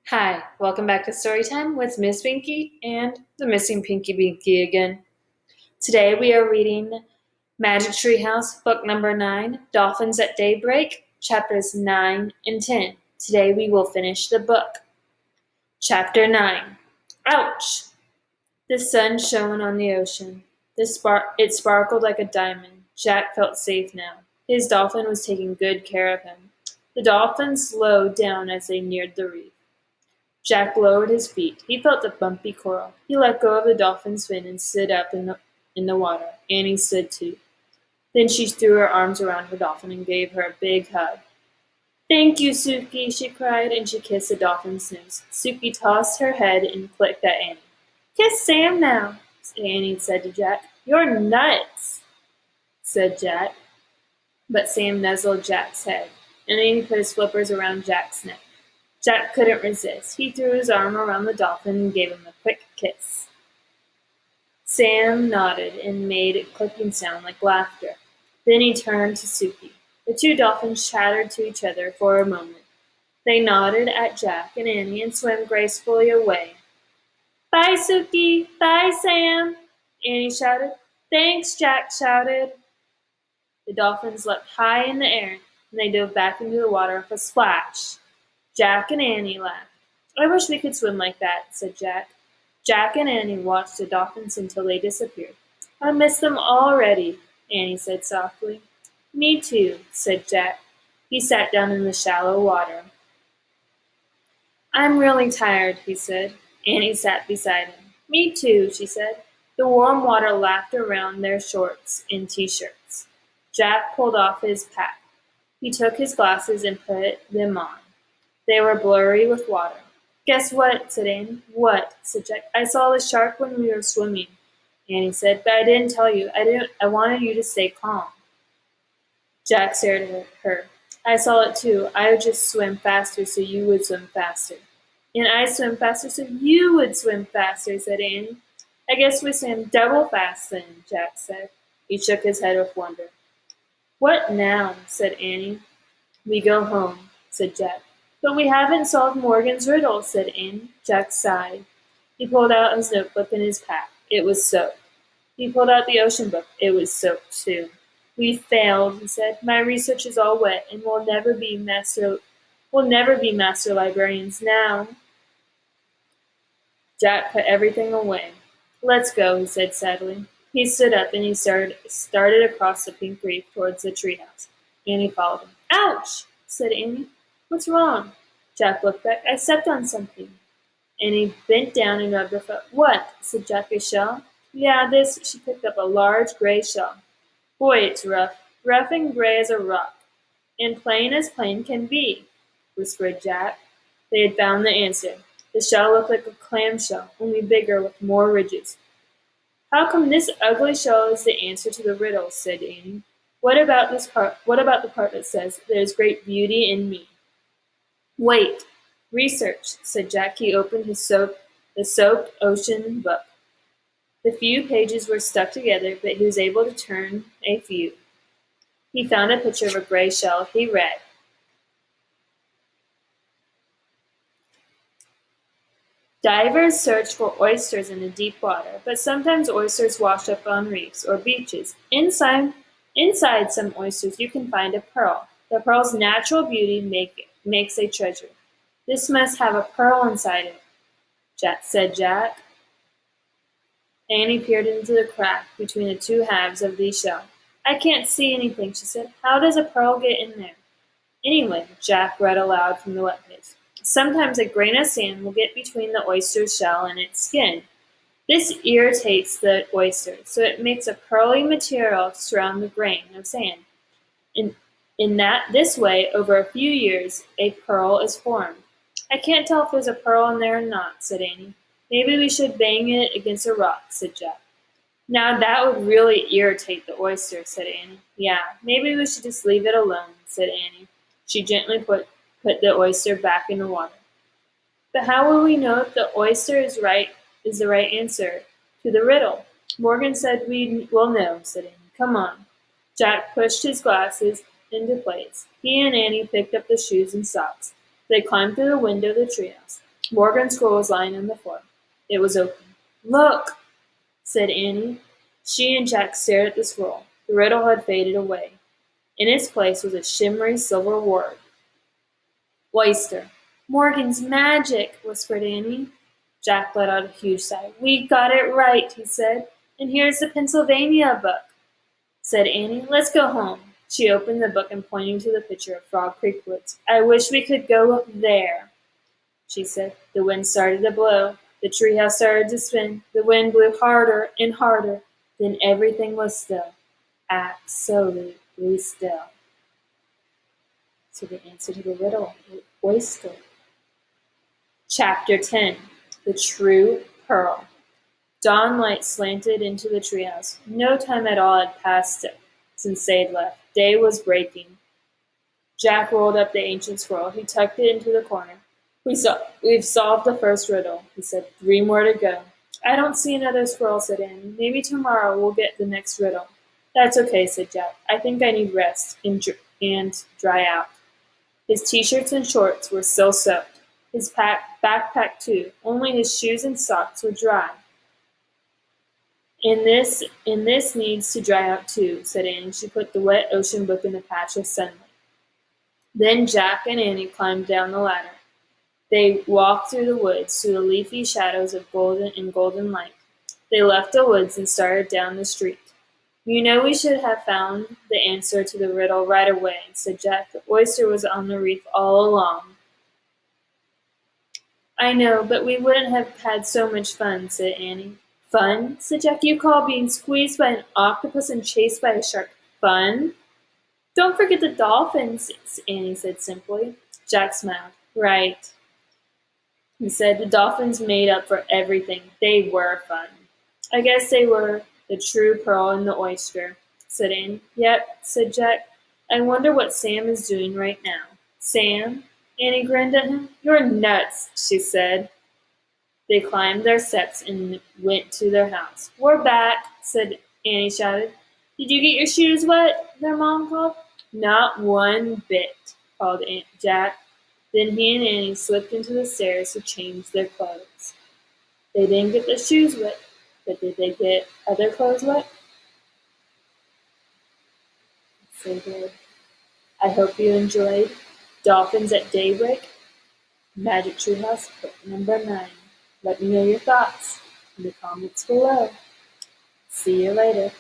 Hi, welcome back to Storytime with Miss Pinky and the missing Pinky Binky again. Today we are reading Magic Treehouse, book number 9, Dolphins at Daybreak, chapters 9 and 10. Today we will finish the book. Chapter 9. Ouch! The sun shone on the ocean. It sparkled like a diamond. Jack felt safe now. His dolphin was taking good care of him. The dolphins slowed down as they neared the reef. Jack lowered his feet. He felt the bumpy coral. He let go of the dolphin's fin and stood up in the water. Annie stood too. Then she threw her arms around her dolphin and gave her a big hug. "Thank you, Suki," she cried, and she kissed the dolphin's nose. Suki tossed her head and clicked at Annie. "Kiss Sam now," Annie said to Jack. "You're nuts," said Jack. But Sam nuzzled Jack's head, and Annie put his flippers around Jack's neck. Jack couldn't resist. He threw his arm around the dolphin and gave him a quick kiss. Sam nodded and made a clicking sound like laughter. Then he turned to Suki. The two dolphins chattered to each other for a moment. They nodded at Jack and Annie and swam gracefully away. "Bye, Suki! Bye, Sam!" Annie shouted. "Thanks," Jack shouted. The dolphins leapt high in the air, and they dove back into the water with a splash. Jack and Annie laughed. "I wish we could swim like that," said Jack. Jack and Annie watched the dolphins until they disappeared. "I miss them already," Annie said softly. "Me too," said Jack. He sat down in the shallow water. "I'm really tired," he said. Annie sat beside him. "Me too," she said. The warm water lapped around their shorts and t-shirts. Jack pulled off his pack. He took his glasses and put them on. They were blurry with water. "Guess what?" said Annie. "What?" said Jack. "I saw the shark when we were swimming," Annie said, "but I didn't tell you. I wanted you to stay calm." Jack stared at her. "I saw it too. I would just swim faster so you would swim faster." "And I swim faster so you would swim faster," said Annie. "I guess we swam double fast then," Jack said. He shook his head with wonder. "What now?" said Annie. "We go home," said Jack. "But we haven't solved Morgan's riddle," said Annie. Jack sighed. He pulled out his notebook and his pack. It was soaked. He pulled out the ocean book. It was soaked too. "We failed," he said. "My research is all wet, and we'll never be master librarians now." Jack put everything away. "Let's go," he said sadly. He stood up and he started across the pink reef towards the treehouse. Annie followed him. "Ouch!" said Annie. "What's wrong?" Jack looked back. "I stepped on something." Annie bent down and rubbed her foot. "What?" said Jack. "A shell?" "Yeah, this." She picked up a large gray shell. "Boy, it's rough. Rough and gray as a rock. And plain as plain can be," whispered Jack. They had found the answer. The shell looked like a clamshell, only bigger with more ridges. "How come this ugly shell is the answer to the riddle?" said Annie. What about the part that says, "There's great beauty in me"? "Wait. Research," said Jack. He opened the soaked ocean book. The few pages were stuck together, but he was able to turn a few. He found a picture of a gray shell. He read, "Divers search for oysters in the deep water, but sometimes oysters wash up on reefs or beaches. Inside some oysters you can find a pearl. The pearl's natural beauty makes a treasure. This must have a pearl inside it," said Jack. Annie peered into the crack between the two halves of the shell. "I can't see anything," she said. "How does a pearl get in there?" "Anyway," Jack read aloud from the webpage. "Sometimes a grain of sand will get between the oyster's shell and its skin. This irritates the oyster, so it makes a pearly material surround the grain of sand. In, this way, over a few years, a pearl is formed." "I can't tell if there's a pearl in there or not," said Annie. "Maybe we should bang it against a rock," said Jack. "Now that would really irritate the oyster," said Annie. "Yeah, maybe we should just leave it alone," said Annie. She gently put the oyster back in the water. "But how will we know if the oyster is the right answer to the riddle?" "Morgan said we will know," said Annie. "Come on." Jack pushed his glasses into place. He and Annie picked up the shoes and socks. They climbed through the window of the treehouse. Morgan's scroll was lying on the floor. It was open. "Look!" said Annie. She and Jack stared at the scroll. The riddle had faded away. In its place was a shimmery silver word. Oyster. "Morgan's magic," whispered Annie. Jack let out a huge sigh. "We got it right," he said. "And here's the Pennsylvania book," said Annie. "Let's go home." She opened the book and pointed to the picture of Frog Creek Woods. "I wish we could go there," she said. The wind started to blow. The treehouse started to spin. The wind blew harder and harder. Then everything was still. Absolutely still. So the answer to the riddle, oyster. Chapter 10. The True Pearl. Dawn light slanted into the treehouse. No time at all had passed since they had left. Day was breaking. Jack rolled up the ancient scroll. He tucked it into the corner. We've solved the first riddle," he said. "3 more to go." "I don't see another scroll," said Annie. "Maybe tomorrow we'll get the next riddle." "That's okay," said Jack. "I think I need rest and dry out." His t-shirts and shorts were still soaked. His backpack too. Only his shoes and socks were dry. And this needs to dry out too," said Annie. She put the wet ocean book in a patch of sunlight. Then Jack and Annie climbed down the ladder. They walked through the woods, through the leafy shadows of golden light. They left the woods and started down the street. "You know we should have found the answer to the riddle right away," said Jack. "The oyster was on the reef all along." "I know, but we wouldn't have had so much fun," said Annie. "Fun?" said Jack. "You call being squeezed by an octopus and chased by a shark fun?" "Don't forget the dolphins," Annie said simply. Jack smiled. "Right," he said. "The dolphins made up for everything. They were fun." "I guess they were the true pearl and the oyster," said Annie. "Yep," said Jack. "I wonder what Sam is doing right now." "Sam?" Annie grinned at him. "You're nuts," she said. They climbed their steps and went to their house. "We're back," Annie shouted. "Did you get your shoes wet?" their mom called. "Not one bit," called Aunt Jack. Then he and Annie slipped into the stairs to change their clothes. They didn't get their shoes wet, but did they get other clothes wet? So good. I hope you enjoyed Dolphins at Daybreak, Magic Treehouse, book number 9. Let me know your thoughts in the comments below. See you later.